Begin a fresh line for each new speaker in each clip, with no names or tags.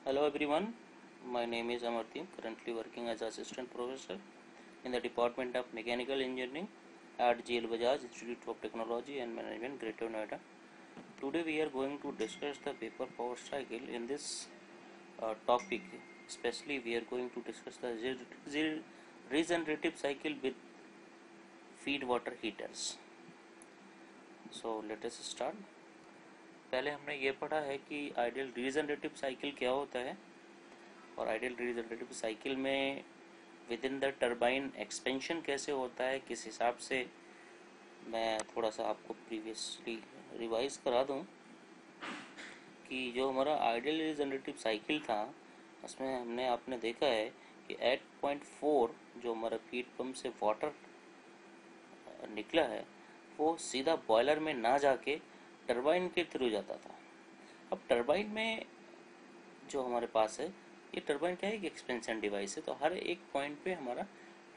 Hello everyone, my name is Amartya, currently working as assistant professor in the Department of Mechanical Engineering at GL Bajaj Institute of Technology and Management, Greater Noida. Today we are going to discuss the vapor power cycle. In this topic, especially we are going to discuss the regenerative cycle with feed water heaters. So let us start. पहले हमने ये पढ़ा है कि ideal regenerative cycle क्या होता है और आइडियल रीजनरेटिव साइकिल में with in the turbine expansion कैसे होता है, किस हिसाब से। मैं थोड़ा सा आपको प्रीवियसली रिवाइज करा दूं कि जो हमारा आइडियल रीजनरेटिव साइकिल था उसमें हमने आपने देखा है कि 8.4 जो हमारा फीड पंप से वाटर निकला है वो सीधा बॉयलर में ना जाके टरबाइन के थ्रू जाता था। अब टरबाइन में जो हमारे पास है, ये टरबाइन क्या है, एक एक्सपेंशन डिवाइस है, तो हर एक पॉइंट पे हमारा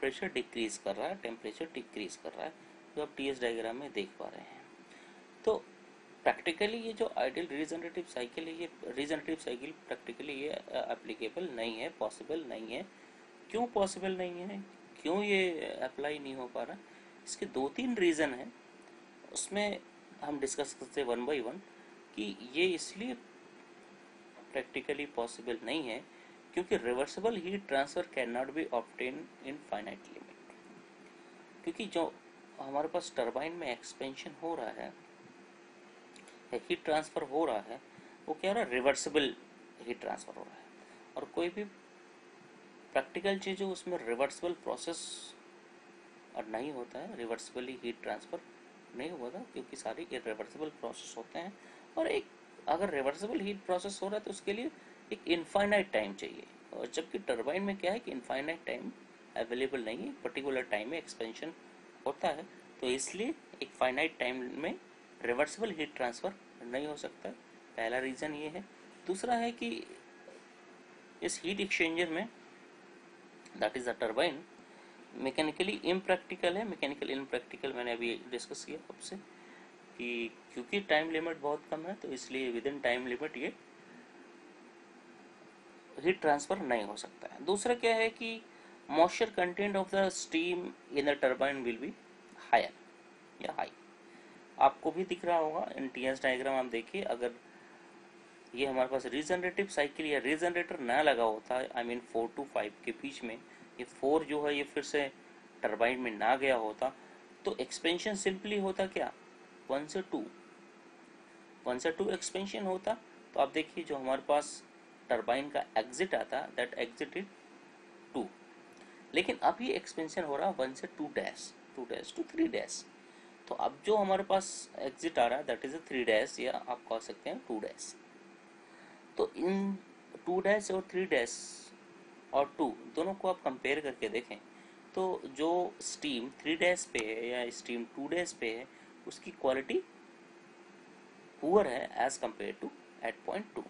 प्रेशर डिक्रीज कर रहा है, टेम्परेचर डिक्रीज कर रहा है, जो आप टीएस डायग्राम में देख पा रहे हैं। तो प्रैक्टिकली ये जो आइडियल रीजनरेटिव साइकिल है, ये रीजनरेटिव साइकिल प्रैक्टिकली ये एप्लीकेबल नहीं है, पॉसिबल नहीं है। क्यों पॉसिबल नहीं है, क्यों ये अप्लाई नहीं हो पा रहा? इसके दो तीन रीज़न हैं, उसमें हम डिस्कस करते हैं वन बाई वन कि ये इसलिए प्रैक्टिकली पॉसिबल नहीं है क्योंकि reversible heat transfer can not be obtain in finite limit. क्योंकि जो हमारे पास टरबाइन में एक्सपेंशन हो रहा है, हीट ट्रांसफर हो रहा है, वो क्या हो रहा है, रिवर्सिबल हीट ट्रांसफर हो रहा है। और कोई भी प्रैक्टिकल चीज़ हो उसमें रिवर्सिबल प्रोसेस नहीं होता है, रिवर्सिबली हीट ट्रांसफर नहीं हुआ था, क्योंकि सारे इरिवर्सिबल प्रोसेस होते हैं। और एक अगर रिवर्सिबल हीट प्रोसेस हो रहा है तो उसके लिए एक इनफाइनाइट टाइम चाहिए, और जबकि टरबाइन में क्या है कि इनफाइनाइट टाइम अवेलेबल नहीं है, पर्टिकुलर टाइम में एक्सपेंशन होता है, तो इसलिए एक फाइनाइट टाइम में रिवर्सिबल हीट ट्रांसफर नहीं हो सकता। पहला रीज़न ये है। दूसरा है कि इस हीट एक्सचेंजर में, that is the turbine, mechanically impractical है। मैकेनिकल इम्प्रैक्टिकल मैंने अभी डिस्कस किया आपसे कि क्योंकि टाइम लिमिट बहुत कम है, तो इसलिए विद इन टाइम लिमिट ये हीट ट्रांसफर नहीं हो सकता है। दूसरा क्या है कि moisture content of the steam in the turbine will be higher या हाई। आपको भी दिख रहा होगा इन टीएस डायग्राम, आप देखिए, अगर ये हमारे पास रीजनरेटिव साइकिल या रीजनरेटर ना लगा होता, आई मीन 4 to 5 के बीच में, ये 4 जो है ये फिर से टरबाइन में ना गया होता, तो एक्सपेंशन सिंपली होता क्या, 1 से 2 एक्सपेंशन होता। तो आप देखिए जो हमारे पास टरबाइन का एग्जिट आता, दैट एग्जिट इज 2, लेकिन अब ये एक्सपेंशन हो रहा 1 से 2 डैश, 2 डैश टू 3 डैश। तो अब जो हमारे पास एग्जिट आ रहा है दैट इज 3 डैश, या आप कह सकते हैं 2 डैश। तो इन 2 डैश और 3 डैश और 2 दोनों को आप कंपेयर करके देखें, तो जो स्टीम 3 डैश पे है या स्टीम 2 डैश पे है, उसकी क्वालिटी पुअर है एज कंपेयर टू 8.2।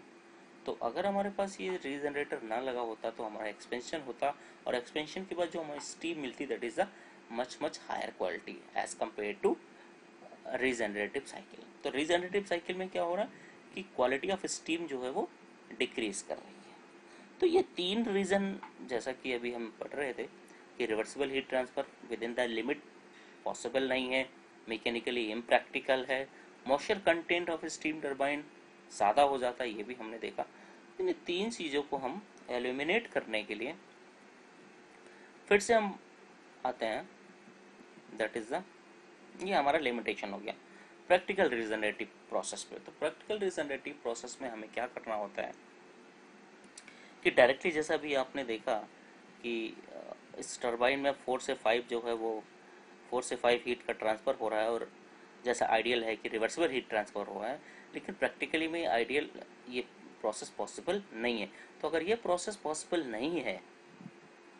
तो अगर हमारे पास ये रीजनरेटर ना लगा होता तो हमारा एक्सपेंशन होता, और एक्सपेंशन के बाद जो हमारी स्टीम मिलती that is the much higher quality as compare to regenerative cycle. तो रीजनरेटिव साइकिल में क्या हो रहा है कि क्वालिटी ऑफ स्टीम जो है वो डिक्रीज कर रही है। तो ये तीन रीज़न, जैसा कि अभी हम पढ़ रहे थे कि reversible heat transfer with in the limit possible नहीं है, मैकेनिकली इम्प्रैक्टिकल है, moisture content of steam turbine ज़्यादा हो जाता है, ये भी हमने देखा। इन तीन चीज़ों को हम एलिमिनेट करने के लिए फिर से हम आते हैं, दैट इज़ द, ये हमारा लिमिटेशन हो गया प्रैक्टिकल रीजनरेटिव प्रोसेस पे। तो प्रैक्टिकल रीजनरेटिव प्रोसेस में हमें क्या करना होता है कि डायरेक्टली, जैसा भी आपने देखा कि इस टरबाइन में 4 से 5 जो है वो 4 से 5 हीट का ट्रांसफ़र हो रहा है, और जैसा आइडियल है कि रिवर्सिबल हीट ट्रांसफ़र हो रहा है, लेकिन प्रैक्टिकली में आइडियल ये प्रोसेस पॉसिबल नहीं है। तो अगर ये प्रोसेस पॉसिबल नहीं है,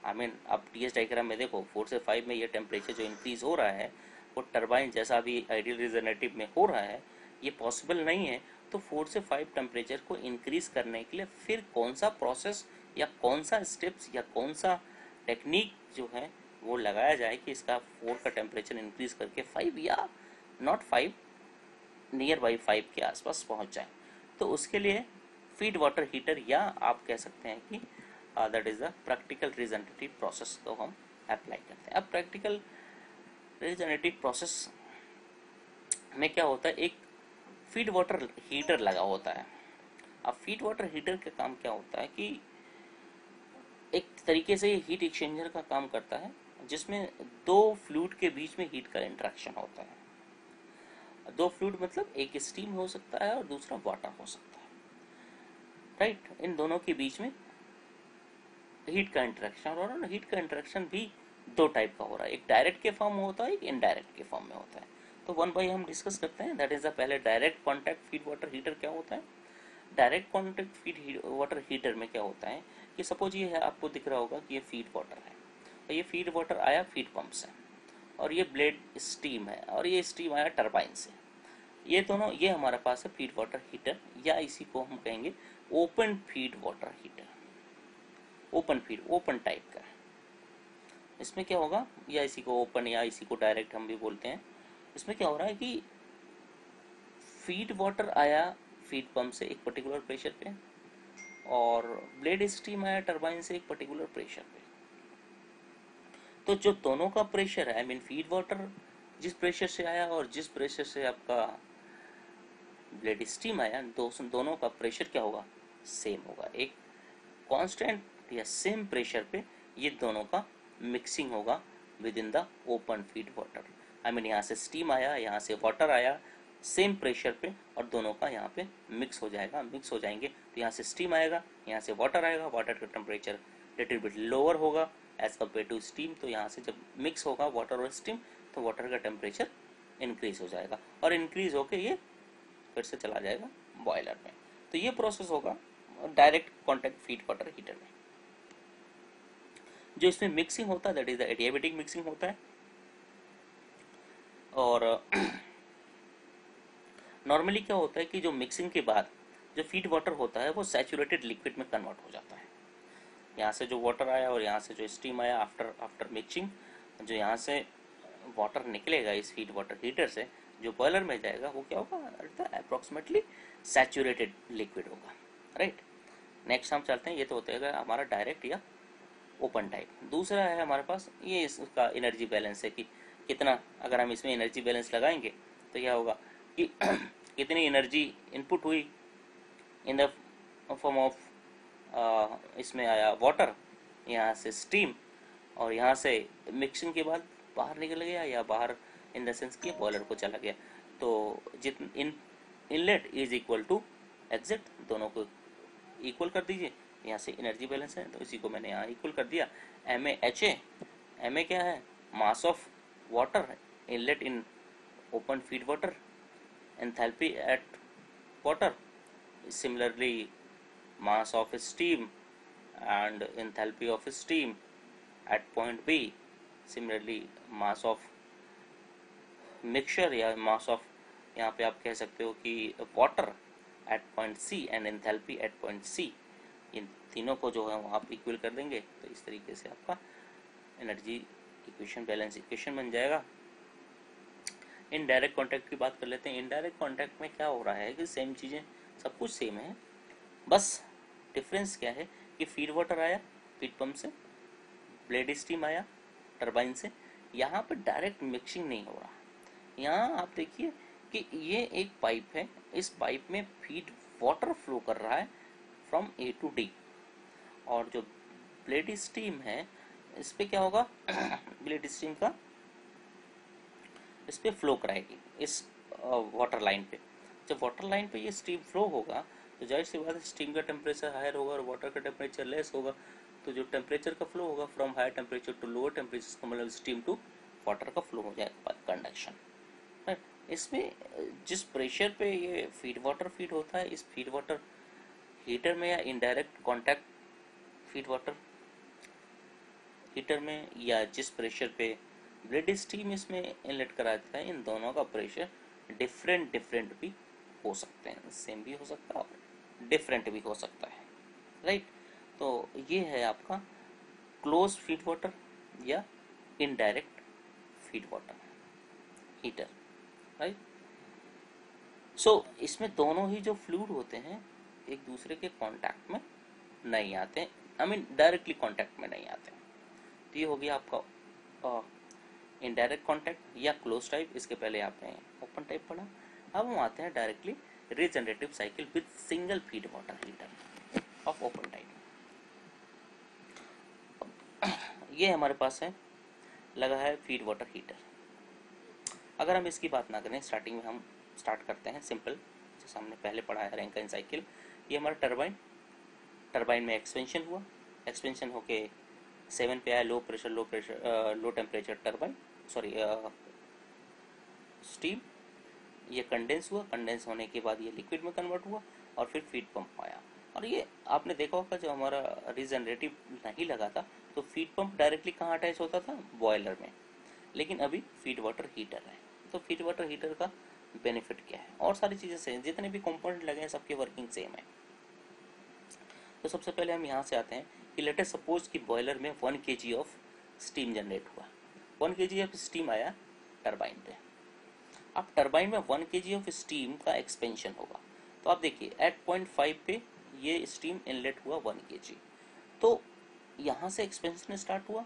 आई मीन आप टीएस डायग्राम में देखो 4 से 5 में ये टेम्परेचर जो इंक्रीज हो रहा है वो टरबाइन जैसा अभी आइडियल रीजनरेटिव में हो रहा है, ये पॉसिबल नहीं है। तो 4 से 5 टेम्परेचर को इंक्रीज करने के लिए फिर कौन सा प्रोसेस या कौन सा स्टेप्स या कौन सा टेक्निक जो है वो लगाया जाए कि इसका 4 का टेम्परेचर इंक्रीज करके 5 या नॉट 5, नियर बाई 5 के आसपास पहुंच जाए। तो उसके लिए फीड वाटर हीटर, या आप कह सकते हैं कि that is the practical representative process को हम अप्लाई करते हैं। अब प्रैक्टिकल रिप्रेजेंटेटिव प्रोसेस में क्या होता है, एक फीड वाटर हीटर लगा होता है। अब फीड वाटर हीटर का काम क्या होता है कि एक तरीके से ये हीट एक्सचेंजर का काम करता है, जिसमें दो फ्लूइड के बीच में हीट का इंटरेक्शन होता है। दो फ्लूइड मतलब एक स्टीम हो सकता है और दूसरा वाटर हो सकता है, राइट। इन दोनों के बीच में हीट का इंटरेक्शन, और हीट का इंटरेक्शन भी दो टाइप का हो रहा है, एक डायरेक्ट के फॉर्म में होता है, एक इनडायरेक्ट के फॉर्म में होता है। तो वन बाय हम डिस्कस करते हैं। दैट इज द पहले direct contact feed water heater क्या होता है। Direct contact feed water heater में क्या होता है कि सपोज ये है, आपको दिख रहा होगा कि ये फीड वाटर है, और ये फीड वाटर आया फीड पंप से, और ये ब्लेड स्टीम है, और ये स्टीम आया टरबाइन से। ये दोनों, ये हमारे पास है फीड वाटर हीटर, या इसी को हम कहेंगे open feed water heater. Open feed, open type का। इसमें क्या होगा, या इसी को ओपन या इसी को डायरेक्ट हम भी बोलते हैं। इसमें क्या हो रहा है कि फीड वाटर आया फीड पंप से एक पर्टिकुलर प्रेशर पे, और ब्लेड स्टीम आया टरबाइन से एक पर्टिकुलर प्रेशर पे। तो जो दोनों का प्रेशर है, आई मीन फीड वाटर जिस प्रेशर से आया और जिस प्रेशर से आपका ब्लेड स्टीम आया, दोनों का प्रेशर क्या होगा, सेम होगा। एक कांस्टेंट या सेम प्रेशर पे ये दोनों का मिक्सिंग होगा with in the open feed water. I mean यहाँ से स्टीम आया, यहाँ से वाटर आया सेम प्रेशर पे, और दोनों का यहाँ पे मिक्स हो जाएगा। मिक्स हो जाएंगे तो यहाँ से स्टीम आएगा, यहाँ से वाटर आएगा। वाटर का टेम्परेचर लिटिल बिट लोअर होगा एज कम्पेयर टू स्टीम। तो यहाँ से जब मिक्स होगा वाटर और स्टीम, तो वाटर का टेम्परेचर इंक्रीज हो जाएगा, और इंक्रीज होके ये फिर से चला जाएगा बॉयलर में। तो ये प्रोसेस होगा direct contact feed water heater में। जो इसमें मिक्सिंग होता है that is the adiabatic mixing होता है। और नॉर्मली क्या होता है कि जो मिक्सिंग के बाद जो फीड वाटर होता है वो सैचुरेटेड लिक्विड में कन्वर्ट हो जाता है। यहाँ से जो वाटर आया और यहाँ से जो स्टीम आया आफ्टर मिक्सिंग, जो यहाँ से वाटर निकलेगा इस फीड वाटर हीटर से जो बॉयलर में जाएगा, वो क्या होगा, अप्रोक्सीमेटली सैचुरेटेड लिक्विड होगा, राइट। नेक्स्ट हम चलते हैं, ये तो होता है हमारा डायरेक्ट या ओपन टाइप। दूसरा है हमारे पास, ये इसका एनर्जी बैलेंस है कि कितना, अगर हम इसमें एनर्जी बैलेंस लगाएंगे तो क्या होगा कि कितनी एनर्जी इनपुट हुई इन द फॉर्म ऑफ, इसमें आया वाटर, यहाँ से स्टीम, और यहाँ से मिक्सिंग के बाद बाहर निकल गया, या बाहर इन द सेंस कि बॉयलर को चला गया। तो जितन inlet is equal to exit, दोनों को इक्वल कर दीजिए। यहाँ से एनर्जी बैलेंस है तो इसी को मैंने यहाँ इक्वल कर दिया। M A H A, M A क्या है, mass of water inlet in open feed water, enthalpy at water, similarly mass of steam and enthalpy of steam at point B, similarly mass of mixture या mass of, यहाँ पे आप कह सकते हो कि water at point C and enthalpy at point C, इन तीनों को जो है आप इक्वल कर देंगे तो इस तरीके से आपका एनर्जी इक्वेशन, बैलेंस इक्वेशन बन जाएगा। इनडायरेक्ट कॉन्टैक्ट की बात कर लेते हैं। इनडायरेक्ट कॉन्टैक्ट में क्या हो रहा है कि सेम चीज़ें, सब कुछ सेम है, बस डिफरेंस क्या है कि फीड वाटर आया फीड पंप से, ब्लेड स्टीम आया टरबाइन से। यहाँ पर डायरेक्ट मिक्सिंग नहीं हो रहा। यहाँ आप देखिए कि ये एक पाइप है, इस पाइप में फीड वाटर फ्लो कर रहा है फ्रॉम ए टू डी, और जो ब्लेड स्टीम है इस पे क्या होगा ब्लेड स्टीम का इस पे फ्लो कराएगी इस वाटर लाइन पे। जब वाटर लाइन पे ये स्टीम फ्लो होगा तो जाहिर सी बात है स्टीम का टेम्परेचर हायर होगा और वाटर का टेम्परेचर लेस होगा। तो जो टेम्परेचर का फ्लो होगा from higher temperature to lower temperature, मतलब स्टीम टू वाटर का फ्लो हो जाएगा कंडक्शन, राइट। इसमें जिस प्रेशर पे ये फीड वाटर फीड होता है, इस फीड वाटर हीटर में या indirect contact feed water heater में, या जिस प्रेशर पे ब्लेड स्टीम इसमें इनलेट करा देता है, इन दोनों का प्रेशर डिफरेंट भी हो सकते हैं, सेम भी हो सकता है और डिफरेंट भी हो सकता है, राइट। तो ये है आपका क्लोज फीड वाटर या indirect feed water heater, right. So इसमें दोनों ही जो फ्लूइड होते हैं एक दूसरे के कांटेक्ट में नहीं आते, आई मीन डायरेक्टली कांटेक्ट में नहीं आते। तो ये हो गया आपका इनडायरेक्ट कांटेक्ट या क्लोज टाइप। इसके पहले आपने ओपन टाइप पढ़ा। अब हम आते हैं directly regenerative cycle with single feed water heater of open type. ये हमारे पास है लगा है फीड वाटर हीटर। अगर हम इसकी बात ना करें, स्टार्टिंग में हम स्टार्ट करते हैं सिंपल, जैसे हमने पहले पढ़ा है रैंकिन साइकिल। ये हमारा टरबाइन में एक्सपेंशन हुआ, एक्सपेंशन होके 7 पे आया, low temperature turbine, sorry steam. ये कंडेंस हुआ, कंडेंस होने के बाद ये लिक्विड में कन्वर्ट हुआ और फिर फीड पंप आया। और ये आपने देखा होगा जो हमारा रीजनरेटिव नहीं लगा था तो फीड पंप डायरेक्टली कहाँ अटैच होता था, बॉयलर में। लेकिन अभी फीड वाटर हीटर है, तो फीड वाटर हीटर का बेनिफिट क्या है, और सारी चीज़ें सेम, जितने भी कंपोनेंट लगे हैं सबकी वर्किंग सेम है। तो सबसे पहले हम यहाँ से आते हैं कि लेटेस्ट सपोज कि बॉयलर में 1 kg ऑफ स्टीम जनरेट हुआ, 1 kg ऑफ स्टीम आया टरबाइन पे। अब टरबाइन में 1 kg ऑफ स्टीम का एक्सपेंशन होगा, तो आप देखिए एट 0.5 पे ये स्टीम इनलेट हुआ 1 kg, तो यहाँ से एक्सपेंशन स्टार्ट हुआ।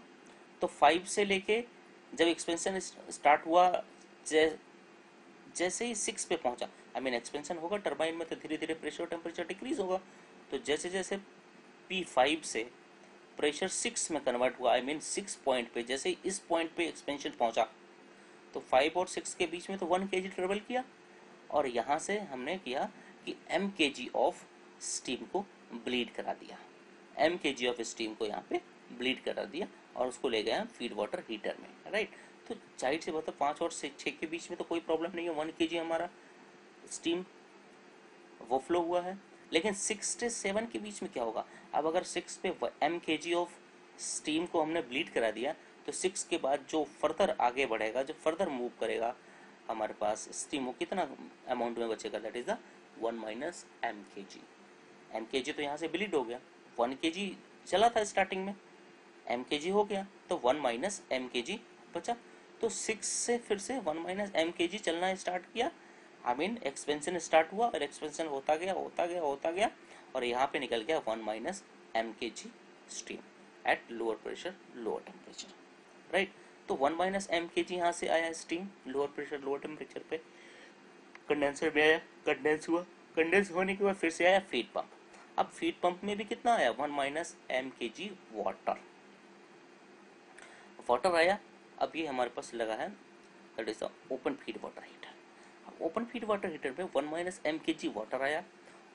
तो 5 से लेके जब एक्सपेंशन स्टार्ट हुआ, जैसे ही 6 पे पहुंचा, आई मीन एक्सपेंशन होगा टरबाइन में तो धीरे धीरे प्रेशर टेम्परेचर डिक्रीज होगा। तो जैसे जैसे P5 से प्रेशर 6 में कन्वर्ट हुआ, आई मीन 6 पॉइंट पे, जैसे ही इस पॉइंट पे एक्सपेंशन पहुंचा तो 5 और 6 के बीच में तो 1 kg ट्रेवल किया, और यहाँ से हमने किया कि m kg ऑफ स्टीम को ब्लीड करा दिया, m kg ऑफ स्टीम को यहाँ पे ब्लीड करा दिया और उसको ले गए फीड वाटर हीटर में, राइट। तो जाहिर सी बात है 5 और 6 के बीच में तो कोई प्रॉब्लम नहीं है, 1 kg हमारा स्टीम वो फ्लो हुआ है। लेकिन 6 से 7 के बीच में क्या होगा, अब अगर 6 पे m kg ऑफ स्टीम को हमने ब्लीड करा दिया तो 6 के बाद जो फर्दर आगे बढ़ेगा, जो फर्दर मूव करेगा हमारे पास स्टीम, वो कितना अमाउंट में बचेगा, that is the 1 minus m kg। m kg तो यहाँ से ब्लीड हो गया, 1 kg चला था स्टार्टिंग में, m kg हो गया तो 1 माइनस m kg बचा। तो 6 से फिर से 1 माइनस m kg चलना स्टार्ट किया, आई मीन एक्सपेंशन स्टार्ट हुआ और एक्सपेंशन होता गया और यहाँ पे निकल गया 1 minus m kg steam at lower pressure lower temperature, right. तो 1 माइनस m kg यहाँ से आया steam lower pressure lower temperature पे, कंडेंसर में आया, कंडेंस हुआ, कंडेंस होने के बाद फिर से आया फीड पंप। अब फीड पंप में भी कितना आया, 1 माइनस m kg वाटर आया। अब ये हमारे पास लगा है that is the open feed water heater. Open feed water heater में 1 माइनस m kg वाटर आया,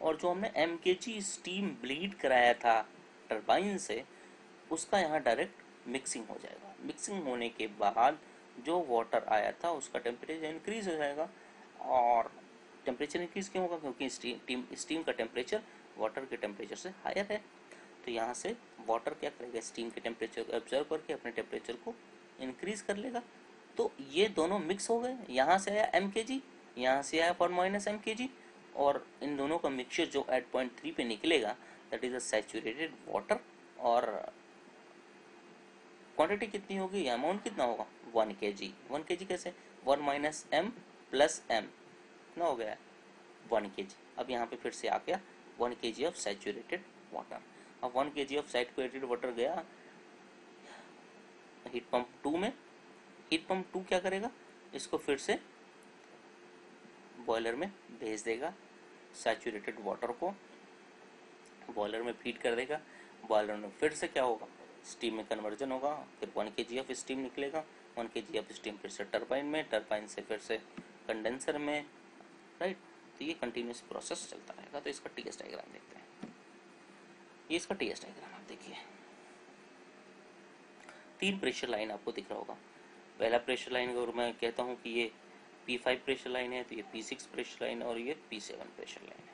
और जो हमने m kg स्टीम ब्लीड कराया था टरबाइन से, उसका यहाँ डायरेक्ट मिक्सिंग हो जाएगा। मिक्सिंग होने के बाद जो वाटर आया था उसका टेम्परेचर इंक्रीज हो जाएगा, और टेम्परेचर इंक्रीज क्यों होगा, क्योंकि स्टीम का टेम्परेचर वाटर के टेम्परेचर से हायर है। तो यहाँ से वाटर क्या करेगा, स्टीम के टेम्परेचर को ऑब्जर्व करके अपने टेम्परेचर को इंक्रीज कर लेगा। तो ये दोनों मिक्स हो गए, यहाँ से आया m kg, यहाँ से आया 1 माइनस m kg, और इन दोनों का मिक्सचर जो एट 0.3 पे निकलेगा that is a saturated water, और क्वांटिटी कितनी होगी, अमाउंट कितना होगा 1 kg। 1 kg कैसे, 1 माइनस m प्लस m कितना हो गया 1 kg। अब यहाँ पे फिर से आ गया 1 kg ऑफ सैचुरेटेड वाटर। अब 1 kg ऑफ सैचुरेटेड वाटर गया हीट पंप 2 में, हीट पंप 2 क्या करेगा, इसको फिर से बॉयलर में भेज देगा, सैचुरेटेड वाटर को बॉयलर में फीड कर देगा। बॉयलर में फिर से क्या होगा, स्टीम में कन्वर्जन होगा, फिर 1 kg ऑफ स्टीम निकलेगा, 1 kg ऑफ स्टीम फिर से टरबाइन में, टरबाइन से फिर से कंडेंसर में, राइट। तो ये कंटिन्यूस प्रोसेस चलता रहेगा। तो इसका टीएस डायग्राम देखते हैं। ये इसका टीएस डायग्राम आप देखिए, 3 प्रेशर लाइन आपको दिख रहा होगा। पहला प्रेशर लाइन अगर मैं कहता हूँ कि ये P5 प्रेशर लाइन है, तो ये P6 प्रेशर लाइन और ये P7 प्रेशर लाइन है,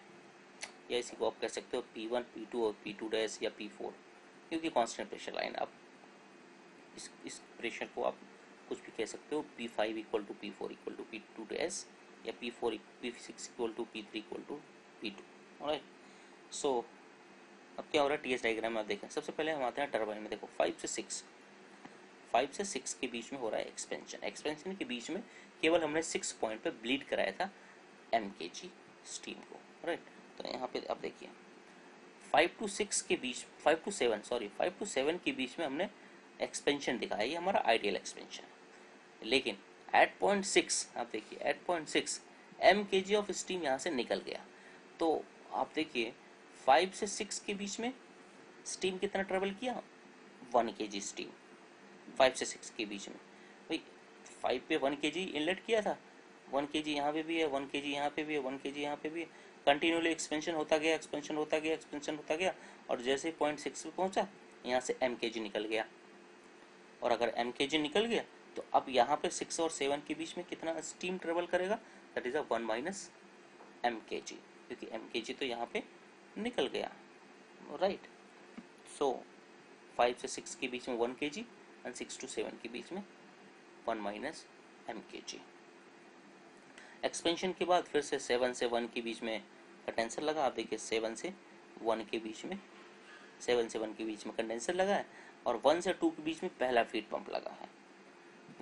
या इसी को आप कह सकते हो P1, P2 और P2 डैश या P4, क्योंकि कांस्टेंट प्रेशर लाइन। आप इस प्रेशर को आप कुछ भी कह सकते हो, P5 equal to P4 equal to P2 dash, या P6 equal to P3 equal to P2, alright. So अब क्या हो रहा है टीएस डायग्राम में आप देखें। सबसे पहले हम आते हैं टरबाइन में, देखो 5 से 6 के बीच में हो रहा है एक्सपेंशन। एक्सपेंशन के बीच में केवल हमने 6 पॉइंट पे ब्लीड कराया था m kg स्टीम को, राइट। तो यहाँ पे आप देखिए फाइव टू सेवन के बीच में हमने एक्सपेंशन दिखाया, ये हमारा आइडियल एक्सपेंशन। लेकिन एट पॉइंट सिक्स, आप देखिए at point six mkg of steam यहाँ से निकल गया। तो आप देखिए 5 से 6 के बीच में स्टीम कितना ट्रेवल किया, 1 kg स्टीम 5 से 6 के बीच में। भाई 5 पे 1 kg इनलेट किया था, 1 kg यहाँ पे भी है, 1 kg यहाँ पे भी है, 1 kg यहाँ पे भी है। कंटिन्यूली एक्सपेंशन होता गया, एक्सपेंशन होता गया, एक्सपेंशन होता गया, और जैसे 0.6 पे पहुंचा यहाँ से mkg निकल गया। और अगर mkg निकल गया तो अब यहाँ पे 6 और 7 के बीच में कितना स्टीम ट्रेवल करेगा, दैट इज 1 माइनस mkg, क्योंकि mkg तो यहाँ पे निकल गया, राइट। सो 5 से 6 के बीच में 1 kg एंड 6 to 7 के बीच में 1 माइनस mkg। एक्सपेंशन के बाद फिर से 7 से 1 के बीच में कंडेंसर लगा। आप देखिए 7 से 1 के बीच में, 7 से 1 के बीच में कंडेंसर लगा है, और 1 से 2 के बीच में पहला फीड पंप लगा है।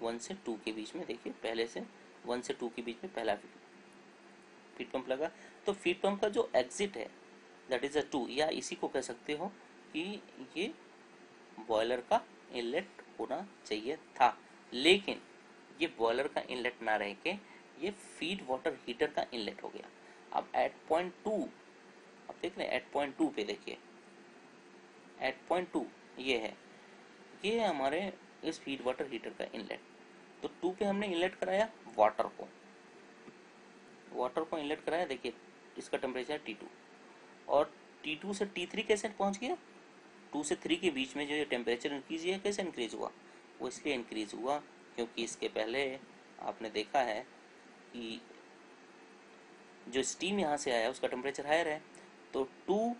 1 से 2 के बीच में देखिए, पहले से 1 से 2 के बीच में पहला फीड पंप लगा। तो फीड पंप का जो एग्जिट है दैट इज 2, या इसी को कह सकते हो कि ये बॉयलर का इनलेट होना चाहिए था, लेकिन ये बॉयलर का इनलेट ना रह के ये फीड वाटर हीटर का इनलेट हो गया। अब एट पॉइंट 2, अब देख रहे हैं एट पॉइंट 2 पे देखिए, एट पॉइंट 2 ये है, ये है हमारे इस फीड वाटर हीटर का इनलेट। तो 2 पे हमने इनलेट कराया वाटर को इनलेट कराया। देखिए इसका टेम्परेचर T2, और T2 से T3 कैसे पहुंच गया, 2 से 3 के बीच में जो ये टेम्परेचर इंक्रीज है, कैसे इंक्रीज हुआ, वो इसलिए इंक्रीज हुआ क्योंकि इसके पहले आपने देखा है कि जो स्टीम यहाँ से आया उसका टेम्परेचर हायर है, तो 2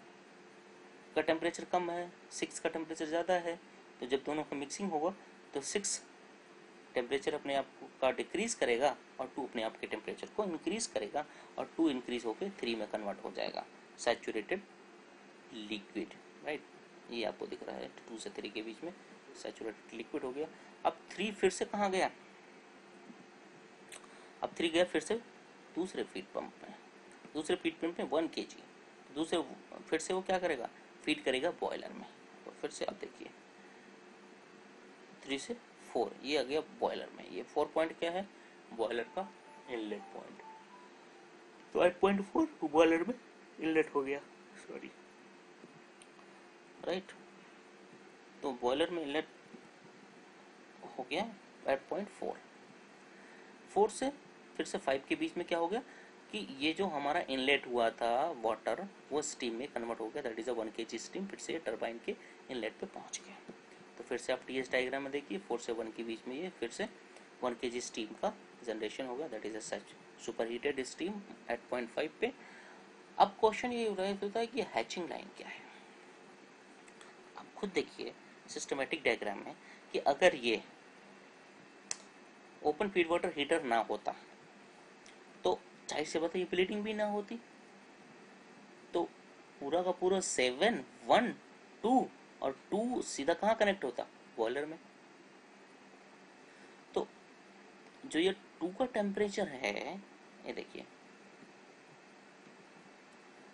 का टेम्परेचर कम है, 6 का टेम्परेचर ज़्यादा है। तो जब दोनों का मिक्सिंग होगा तो 6 टेम्परेचर अपने आप का डिक्रीज करेगा और 2 अपने आप के टेम्परेचर को इंक्रीज करेगा, और 2 इंक्रीज होकर 3 में कन्वर्ट हो जाएगा, सैचुरेटेड लिक्विड, राइट। ये आपको दिख रहा है 2 से 3 के बीच में सैचुरेटेड लिक्विड हो गया। अब 3 फिर से कहाँ गया, अब 3 गया फिर से दूसरे फीड पंप में, दूसरे फीड पंप में 1 kg, दूसरे फिर से वो क्या करेगा, फीड करेगा बॉयलर में। तो फिर से अब देखिए 3 से 4 ये आ गया बॉयलर में, ये 4 पॉइंट क्या है, बॉयलर का इनलेट पॉइंट। तो 8.4 बॉयलर में इनलेट हो गया, सॉरी, राइट। तो बॉयलर में इनलेट हो गया 8.4। 4 से फिर से 5 के बीच में क्या हो गया कि ये जो हमारा इनलेट हुआ था वाटर, वो स्टीम में कन्वर्ट हो गया, दैट इज 1 kg स्टीम फिर से टरबाइन के इनलेट पे पहुंच गया। तो फिर से आप टीएस डायग्राम में देखिए 4 से 1 के बीच में ये फिर से 1 kg स्टीम का जनरेशन होगा, that is such super heated steam eight 0.5 पे। अब क्वेश्चन ये होता है कि हैचिंग लाइन क्या है। आप खुद देखिए सिस्टमेटिक डायग्राम में कि अगर ये ओपन फीड वाटर हीटर ना होता तो जाहिर सी बात है ये ब्लीडिंग भी ना होती, तो पूरा का पूरा 7, 1, 2 और 2 सीधा कहाँ कनेक्ट होता, बॉयलर में। तो जो ये 2 का टेम्परेचर है, ये देखिए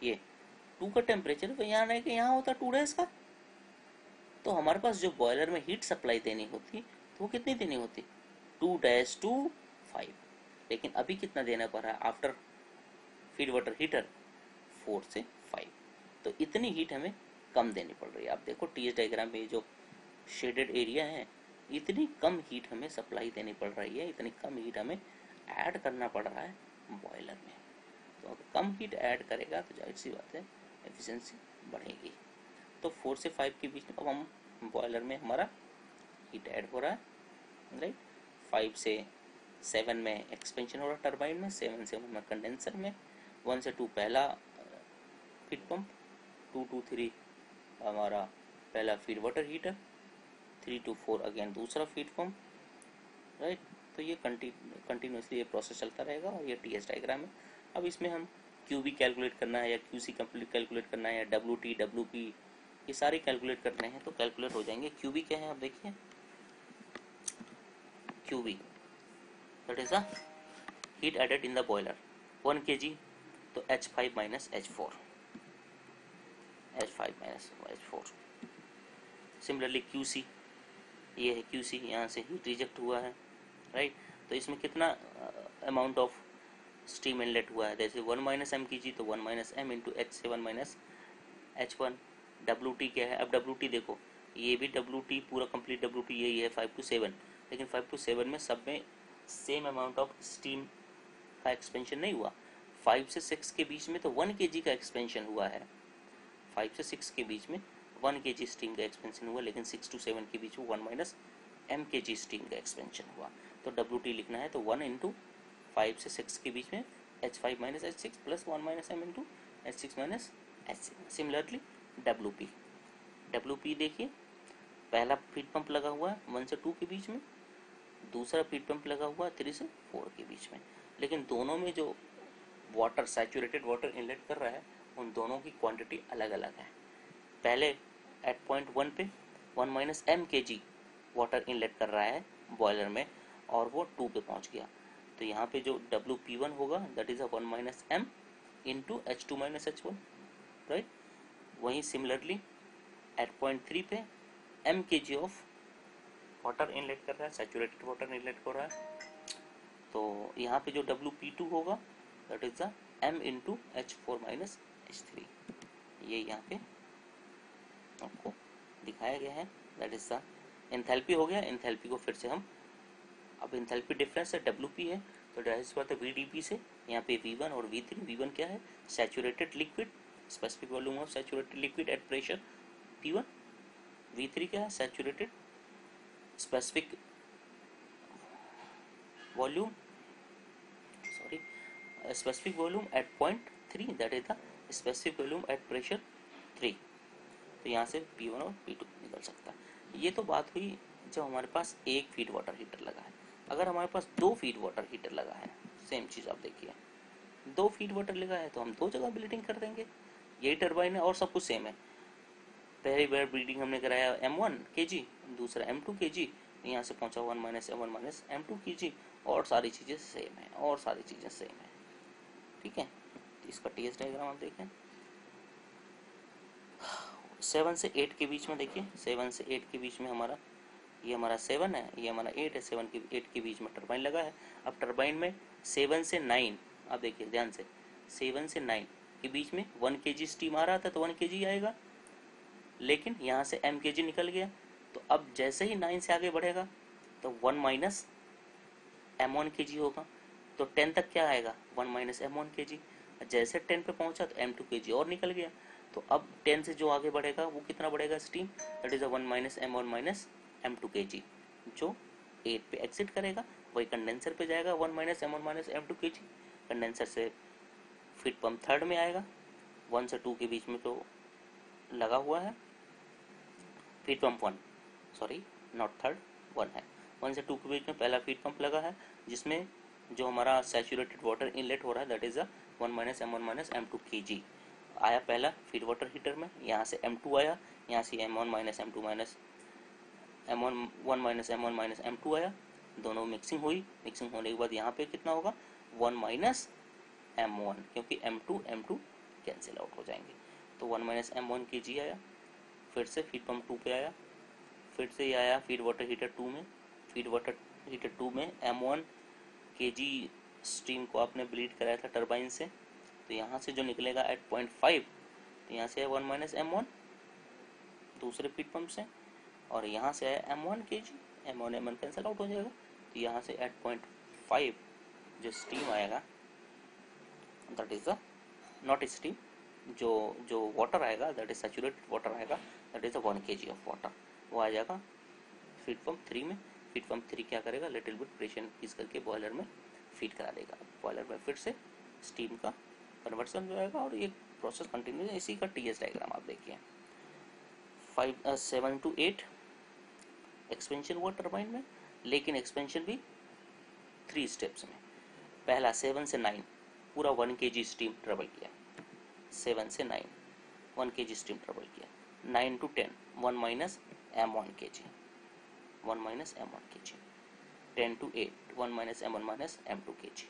ये 2 का टेम्परेचर तो यहाँ रह के यहाँ होता 2 डेज का। तो हमारे पास जो बॉयलर में हीट सप्लाई देनी होती तो वो कितनी देनी होती, 2 डैश टू 5, लेकिन अभी कितना देना पड़ रहा है आफ्टर फीड वाटर हीटर, 4 से 5। तो इतनी हीट हमें कम देनी पड़ रही है। आप देखो टीएस डायग्राम में जो शेडेड एरिया है, इतनी कम हीट हमें सप्लाई देनी पड़ रही है, इतनी कम हीट हमें ऐड करना पड़ रहा है बॉयलर में। तो अगर कम हीट ऐड करेगा तो जाहिर सी बात है एफिशिएंसी बढ़ेगी। तो 4 से 5 के बीच में अब हम बॉयलर में हमारा हीट ऐड हो रहा है, राइट। 5 से 7 में एक्सपेंशन हो रहा है टरबाइन में, 7 से 1 में कंडेंसर में, 1 से 2 पहला फीड पंप, 2 to 3 हमारा पहला feed water heater, 3 to 4 again दूसरा फीड पंप, राइट। तो ये कंटिन्यूसली ये प्रोसेस चलता रहेगा और ये टीएस डायग्राम है। अब इसमें हम क्यूबी कैलकुलेट करना है या क्यूसी कैलकुलेट करना है या डब्ल्यूटी डब्ल्यूपी, ये सारे कैलकुलेट करने हैं तो कैलकुलेट हो जाएंगे। क्यूबी क्या है आप देखिए, QB that is the heat added in the boiler 1 kg, तो H5 minus H4 H5 minus H4। Similarly QC, ये है QC, यहाँ से हीट रिजेक्ट हुआ है, राइट। तो इसमें कितना अमाउंट ऑफ स्टीम इनलेट हुआ है, जैसे 1 माइनस एम की जी, तो 1 minus M into H7 minus H1। WT क्या है, अब WT देखो, ये भी WT पूरा कंप्लीट WT यही है 5 to 7, लेकिन 5 to 7 में सब में सेम अमाउंट ऑफ स्टीम का एक्सपेंशन नहीं हुआ। 5 से 6 के बीच में तो 1 kg का एक्सपेंशन हुआ है, 5 से 6 के बीच में 1 kg स्टीम का एक्सपेंशन हुआ, लेकिन 6 to 7 के बीच में 1 माइनस एम kg स्टीम का एक्सपेंशन हुआ। तो WT लिखना है तो 1 इंटू 5 से 6 के बीच में H5 minus H6 plus 1 minus M into H6 minus H6। Similarly WP देखिए, पहला फीड पंप लगा हुआ है 1 से 2 के बीच में, दूसरा फीड पंप लगा हुआ है 3 से 4 के बीच में, लेकिन दोनों में जो वाटर सैचुरेटेड वाटर इनलेट कर रहा है उन दोनों की क्वांटिटी अलग अलग है। पहले एट पॉइंट 1 पे 1 माइनस एम के जी वाटर इनलेट कर रहा है बॉयलर में, और वो 2 पे पहुंच गया, तो यहाँ पे जो WP1 होगा that is 1 minus M into H2 minus H1, right. वहीं सिमिलरली एट पॉइंट 3 पे एम के जी ऑफ वाटर इनलेट कर रहा है, सैचुरेटेड वाटर इनलेट कर रहा है, तो यहाँ पे जो WP2 होगा that is the m into H4 minus H3। ये यहाँ पे आपको दिखाया गया है, दैट इज द एंथैल्पी हो गया। एंथैल्पी को फिर से हम, अब एंथैल्पी डिफरेंस है WP है, तो डायरेक्ट बात है VDP से, यहाँ पे V1 और V3। V1 क्या है, saturated liquid, specific volume of saturated liquid at pressure P1। V3 क्या है, saturated specific volume, sorry specific volume at point 3, that is the specific volume at pressure 3। तो यहाँ से P1 और P2 निकल सकता है। ये तो बात हुई जब हमारे पास एक फीड वाटर हीटर लगा है। अगर हमारे पास 2 फीड वाटर हीटर लगा है, सेम चीज़ आप देखिए, 2 फीड वाटर लगा है तो हम 2 जगह ब्लीडिंग कर देंगे, यही टर्बाइन है और सब कुछ सेम है। पहली बार ब्लीडिंग हमने कराया M1 kg, दूसरा M2 kg, यहाँ से पहुँचा 1 minus M1 minus M2 kg, और सारी चीज़ें सेम है, और सारी चीज़ें सेम है, ठीक है। तो इसका TS डायग्राम आप देखें, 7 से 8 के बीच में देखिए, 7 से 8 के बीच में हमारा, ये हमारा 7 है, ये हमारा 8 है, 7 के 8 के बीच में टरबाइन लगा है। अब टरबाइन में 7 से 9, आप देखिए ध्यान से, 7 से 9 के बीच में 1 kg स्टीम आ रहा था तो 1 kg आएगा, लेकिन यहाँ से m kg निकल गया, तो अब जैसे ही 9 से आगे बढ़ेगा तो 1 माइनस M1 kg होगा, तो 10 तक क्या आएगा, 1 माइनस M1 kg। जैसे 10 पे पहुंचा तो M2 kg और निकल गया, तो अब 10 से जो आगे बढ़ेगा वो कितना बढ़ेगा steam, that is 1 minus M1 minus M2 kg। जो 8 पे एग्जिट करेगा वही कंडेंसर पे जाएगा, 1 minus M1 minus M2 kg। Condenser से फीड पंप थर्ड में आएगा, 1 से 2 के बीच में तो लगा हुआ है feed pump 1, sorry not third, 1 है, 1 से 2 के बीच में पहला फीड पंप लगा है, जिसमें जो हमारा सैचुरेटेड वाटर इनलेट हो रहा है that is 1 minus M1 minus M2 kg आया पहला फीड वाटर हीटर में। यहाँ से M2 आया, यहाँ से M1 minus M2 minus M1 1 minus M1 minus M2 आया, दोनों मिक्सिंग हुई, मिक्सिंग होने के बाद यहाँ पे कितना होगा 1 माइनस M1, क्योंकि M2 कैंसिल आउट हो जाएंगे, तो 1 माइनस M1 kg आया। फिर से फीड पंप 2 पे आया, फिर से ये आया फीड वाटर हीटर 2 में, फीड वाटर हीटर 2 में M1 kg स्टीम को आपने ब्लीड कराया था टरबाइन से, तो यहाँ से जो निकलेगा एट पॉइंट 5, तो यहाँ से है 1 माइनस M1 दूसरे फीड पंप से, और यहाँ से है M1 kg, M1 cancel out हो जाएगा, तो यहाँ से एट पॉइंट 5 जो स्टीम आएगा that is the not steam, जो वाटर आएगा दैट इज सैचुरेटेड वाटर आएगा, that is 1 kg of water, वो आ जाएगा फीड पंप 3 में। फीड पंप 3 क्या करेगा, लिटिल बिट प्रेशर इंक्रीज करके बॉयलर में फीड करा देगा, बॉयलर में फिर से स्टीम का कन्वर्सन हो जाएगा, और ये प्रोसेस कंटिन्यू है। इसी का TS डायग्राम आप देखिए, 7 to 8 एक्सपेंशन हुआ टरबाइन में, लेकिन एक्सपेंशन भी 3 स्टेप्स में। पहला 7 से 9 पूरा 1 kg स्टीम ट्रेवल किया, 7 से 9 1 kg स्टीम ट्रेवल किया, 9 to 10 1 minus M1 kg, 1 minus M1 kg, 10 to 8 1 minus M1 minus M2 kg,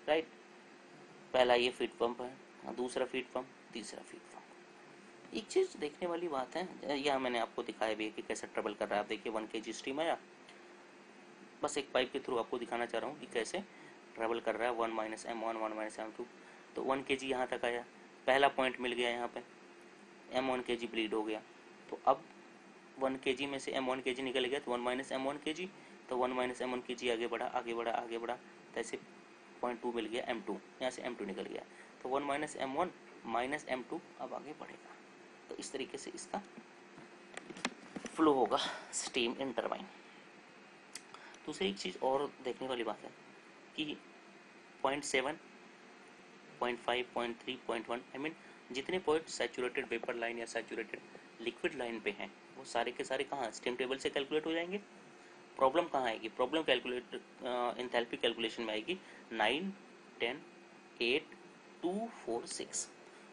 right. पहला ये फीड पंप है, दूसरा फीड पंप, तीसरा फीड पंप, एक चीज़ देखने वाली बात है, यह मैंने आपको दिखाया भी है कि कैसे ट्रेवल कर रहा है। आप देखिए 1 kg स्टीम आया, बस एक पाइप के थ्रू आपको दिखाना चाह रहा हूँ कि कैसे ट्रेवल कर रहा है 1 माइनस M1 1 माइनस M2। तो 1 kg यहाँ तक आया, पहला पॉइंट मिल गया यहाँ पे, M1 kg ब्लीड हो गया। तो अब 1 kg में से M1 kg निकल गया, तो 1 माइनस M1 kg, तो 1 माइनस M1 kg आगे बढ़ा आगे बढ़ा आगे बढ़ा, तो ऐसे 0.2 मिल गया M2, यहाँ से M2 निकल गया। तो 1 माइनस M1 माइनस M2 अब आगे बढ़ेगा। तो इस तरीके से इसका फ्लो होगा स्टीम इन टरबाइन। दूसरी एक चीज़ और देखने वाली बात है कि 0.7, 0.5, 0.3, 0.1, आई मीन जितने पॉइंट सैचुरेटेड वेपर लाइन या सैचुरेटेड लिक्विड लाइन पे हैं वो सारे के सारे कहाँ स्टीम टेबल से कैलकुलेट हो जाएंगे। प्रॉब्लम कहाँ आएगी, प्रॉब्लम कैलकुलेट एंथैल्पी कैलकुलेशन में आएगी 9, 10, 8, 2, 4, 6।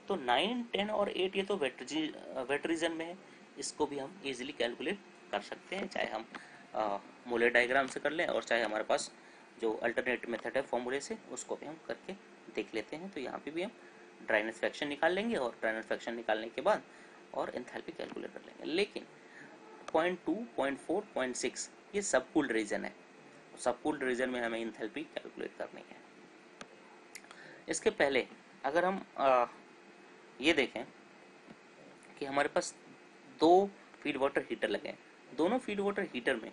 तो 9, 10 और 8 ये तो वेट रीजन में है, इसको भी हम इजीली कैलकुलेट कर सकते हैं, चाहे हम मोलर डायग्राम से कर लें और चाहे हमारे पास जो अल्टरनेट मेथड है फॉर्मूले से, उसको भी हम करके देख लेते हैं। तो यहाँ पे भी हम ड्राइनेस फ्रैक्शन निकाल लेंगे और ड्राइनेस फ्रैक्शन निकालने के बाद और एंथैल्पी कैलकुलेट कर लेंगे। लेकिन 0.2, 0.4, 0.6 ये सब कूल्ड रीजन है, सब कूल्ड रीजन में हमें एंथैल्पी कैलकुलेट करनी है। इसके पहले अगर हम ये देखें कि हमारे पास 2 फीड वाटर हीटर लगे हैं, दोनों फीड वाटर हीटर में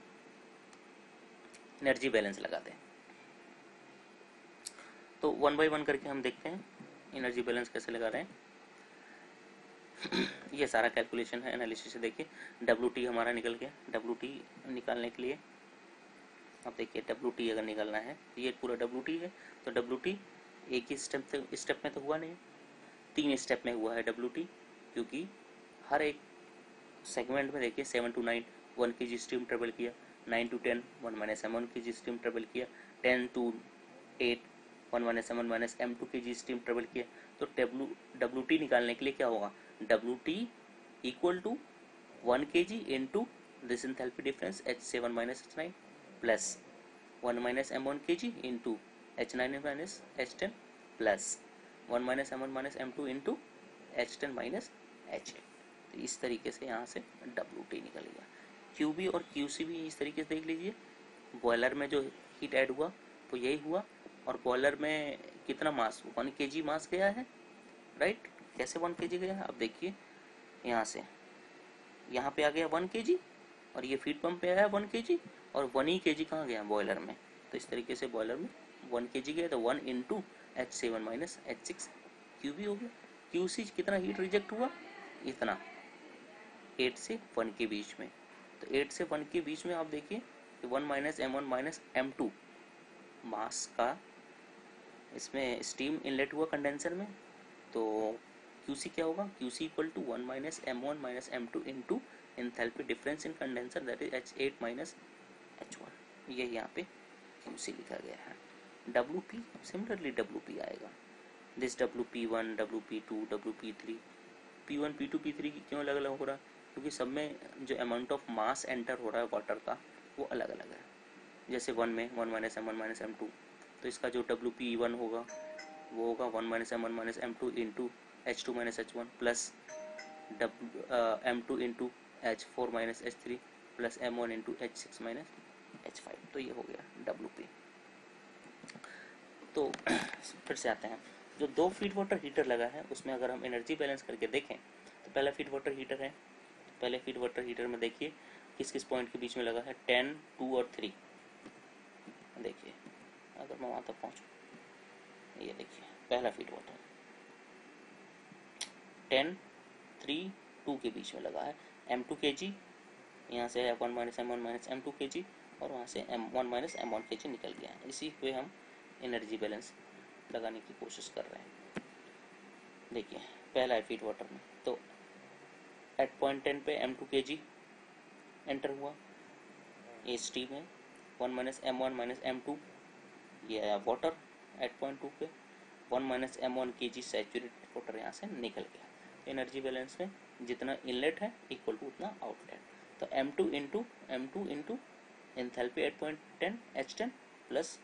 एनर्जी बैलेंस लगाते हैं। तो 1 बाय 1 करके हम देखते हैं एनर्जी बैलेंस कैसे लगा रहे हैं। ये सारा कैलकुलेशन है एनालिसिस से। देखिए WT हमारा निकल गया। WT निकालने के लिए अब देखिए WT अगर निकालना है, ये पूरा WT है, तो WT एक ही स्टेप में तो हुआ नहीं, 3 स्टेप में हुआ है WT, क्योंकि हर एक सेगमेंट में देखिए 7 to 9 1 kg स्टीम ट्रेवल किया, 9 to 10 1 minus M1 kg steam travel किया, 10 to 8 1 minus M1 minus M2 kg steam travel किया। तो WT निकालने के लिए क्या होगा, WT equal to 1 kg into this enthalpy difference H7 minus H9 plus 1 minus M1 kg into H9 minus H10 plus 1 minus M1 minus M2 into H10 minus H8। तो इस तरीके से यहाँ से WT निकल गया। QB और QC भी इस तरीके से देख लीजिए, बॉयलर में जो हीट ऐड हुआ तो यही हुआ, और बॉयलर में कितना मास 1 kg मास गया है, राइट। कैसे 1 kg गया है, अब देखिए यहाँ से यहाँ पे आ गया 1 kg, और ये फीड पंप पे आया 1 kg, और 1 ही kg कहाँ गया बॉयलर में। तो इस तरीके से बॉयलर में 1 kg गया, तो 1 into H7 minus H6 QB हो गया। QC कितना हीट रिजेक्ट हुआ, इतना 8 से 1 के बीच में। तो 8 से 1 के बीच में आप देखिए 1 माइनस M1 माइनस M2 मास का इसमें स्टीम इनलेट हुआ कंडेंसर में। तो QC क्या होगा, QC equal to 1 minus M1 minus M2 into enthalpy difference in condenser that is H8 minus H1। ये यहाँ पे QC लिखा गया है। WP सिमिलरली WP आएगा, this WP1 WP2 WP3। P1 P2 P3 की क्यों अलग अलग हो रहा है, क्योंकि सब में जो अमाउंट ऑफ मास एंटर हो रहा है वाटर का वो अलग अलग है। जैसे 1 में 1 माइनस M1 माइनस M2, तो इसका जो WP1 होगा वो होगा 1 minus M1 minus M2 into H2 minus H1 plus M2 into H4 minus H3 plus M1 into H6 minus H5। तो ये हो गया WP। तो फिर से आते हैं, जो 2 फीड वाटर हीटर लगा है उसमें अगर हम एनर्जी बैलेंस करके देखें, तो पहला फीड वाटर हीटर है, पहले फीड वाटर हीटर में देखिए किस किस पॉइंट के बीच में लगा है, 10, 2 और 3। देखिए अगर मैं वहाँ तक पहुँचूँ, ये देखिए पहला फीड वाटर 10, 3, 2 के बीच में लगा है। M2 kg यहाँ से है 1 minus M1 minus M2 kg, और वहाँ से M1 माइनस M1 kg निकल गया है। इसी पे हम एनर्जी बैलेंस लगाने की कोशिश कर रहे हैं। देखिए पहला है फीड वाटर में, तो एट पॉइंट 10 पे M2 kg एंटर हुआ, ये स्टीम है। 1 माइनस M1 माइनस M2 ये आया वाटर एट पॉइंट 2 पे, 1 minus M1 kg saturated water यहाँ से निकल गया। एनर्जी बैलेंस में जितना इनलेट है इक्वल टू उतना आउटलेट। तो M2 into enthalpy at point 10 H10 plus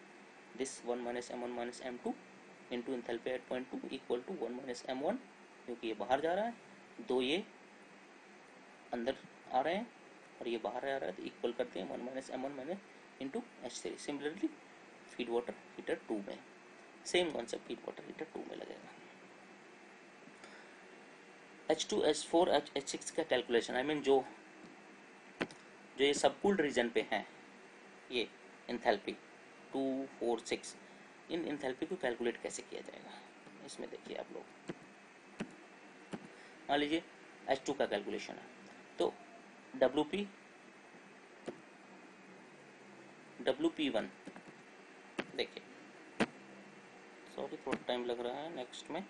this 1 minus M1 minus M2 into enthalpy at point 2 equal to 1 minus M1, क्योंकि ये बाहर जा रहा है, 2 ये अंदर आ रहे हैं और ये बाहर आ रहा है, तो इक्वल करते हैं 1 minus M1 minus into H3। Similarly feed water heater 2 में same concept feed water heater 2 में लगेगा। H2 H4 H6 का कैलकुलेशन, आई मीन जो ये सबकूल्ड रीजन पे हैं, ये इंथैल्पी 2, 4, 6, इन इंथैल्पी को कैलकुलेट कैसे किया जाएगा इसमें देखिए आप लोग। मान लीजिए H2 का कैलकुलेशन है, तो WP1 देखिए, सॉरी थोड़ा टाइम लग रहा है, नेक्स्ट में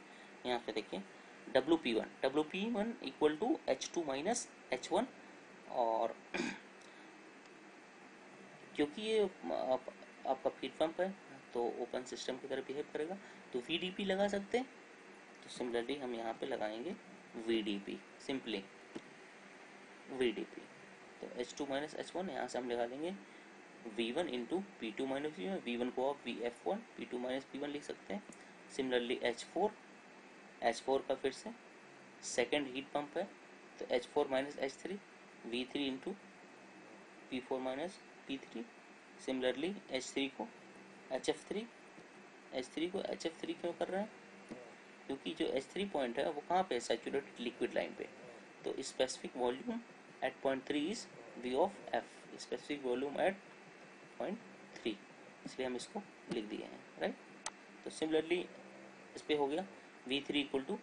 यहाँ पे देखिए WP1 equal to H2 minus H1, और क्योंकि ये आपका फीड पंप है तो ओपन सिस्टम की तरह बिहेव करेगा, तो VDP लगा सकते हैं। तो सिमिलरली हम यहाँ पे लगाएंगे VDP, सिंपली VDP। तो H2 माइनस H1 यहाँ से हम लगा देंगे V1 into P2 minus V1, V1 को आप VF1 P2 माइनस P1 लिख सकते हैं। सिमिलरली H4 का फिर से सेकेंड हीट पंप है, तो H4 minus H3 V3 into P4 minus P3। Similarly H3 को HF3 क्यों कर रहे हैं, क्योंकि जो H3 पॉइंट है वो कहाँ पे, सैचुरेटेड लिक्विड लाइन पे, तो specific volume at point 3 is V of F, specific volume at point 3, इसलिए हम इसको लिख दिए हैं, राइट। तो सिमिलरली इस पे हो गया V3 equal to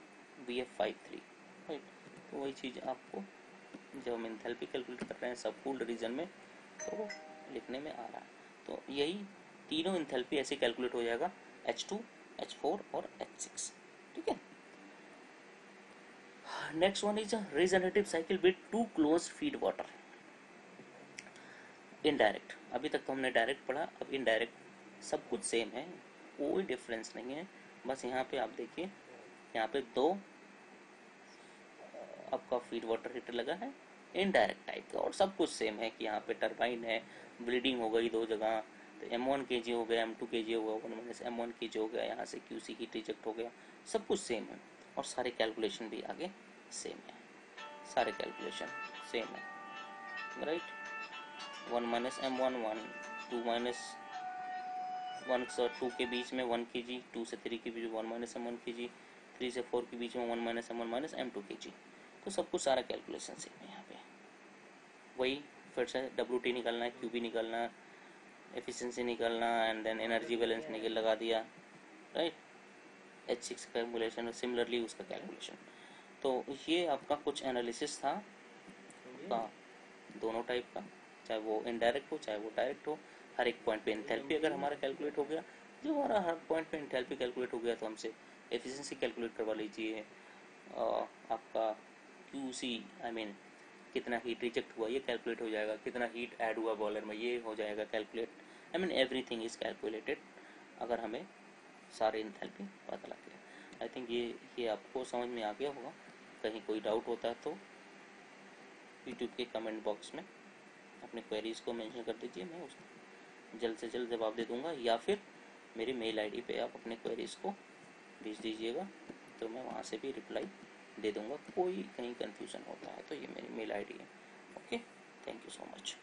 VF53, right. तो वही चीज़ आपको जब हम एंथैल्पी कैलकुलेट कर रहे हैं सबकूल्ड रीजन में तो लिखने में आ रहा है। तो यही तीनों एंथैल्पी ऐसे कैलकुलेट हो जाएगा, H2, H4 और H6, ठीक है। Next one is regenerative cycle with two close feed water. Indirect, अभी तक तो हमने डायरेक्ट पढ़ा, अब इनडायरेक्ट सब कुछ सेम है, कोई डिफरेंस नहीं है। बस यहाँ पे आप देखिए, यहाँ पे दो आपका फीड वाटर हीटर लगा है इनडायरेक्ट टाइप का, और सब कुछ सेम है कि यहाँ पे टरबाइन है, ब्लीडिंग हो गई दो जगह, तो M1 kg हो गया, M2 kg हो गया, 1 माइनस M1 kg हो गया, यहाँ से QC हीट रिजेक्ट हो गया, सब कुछ सेम है, और सारे कैलकुलेशन भी आगे सेम है, सारे कैलकुलेशन सेम है, राइट। 1 माइनस M1 1, 2 माइनस 1 से 2 के बीच में 1 kg, 2 से 3 के बीच में 1 माइनस M1 kg, 3 से 4 के बीच में 1 minus M1 minus M2 kg। तो सब कुछ सारा कैलकुलेशन सेम है यहाँ पे। वही फिर से WT निकालना है, QB निकालना है, एफिशिएंसी निकालना, एंड देन एनर्जी बैलेंस निकल लगा दिया, राइट। H6 कैलकुलेशन, सिमिलरली उसका कैलकुलेशन। तो ये आपका कुछ एनालिसिस था का दोनों टाइप का, चाहे वो इनडायरेक्ट हो चाहे वो डायरेक्ट हो। हर एक पॉइंट पे एंथैल्पी अगर हमारा कैलकुलेट हो गया, जो हमारा हर पॉइंट पे एंथैल्पी कैलकुलेट हो गया, तो हमसे एफिशिएंसी कैलकुलेट करवा लीजिए, आपका QC आई मीन कितना हीट रिजेक्ट हुआ ये कैलकुलेट हो जाएगा, कितना हीट ऐड हुआ बॉयलर में ये हो जाएगा calculate, I mean everything is calculated अगर हमें सारे एंथैल्पी पता लग गया। आई थिंक ये आपको समझ में आ गया होगा। कहीं कोई डाउट होता है तो यूट्यूब के कमेंट बॉक्स में अपने क्वेरीज़ को मेंशन कर दीजिए, मैं उसको जल्द से जल्द जवाब दे दूंगा, या फिर मेरी मेल आईडी पे आप अपने क्वेरीज़ को भेज दीजिएगा, तो मैं वहाँ से भी रिप्लाई दे दूंगा। कोई कहीं कन्फ्यूज़न होता है तो ये मेरी मेल आईडी है। Okay, thank you so much.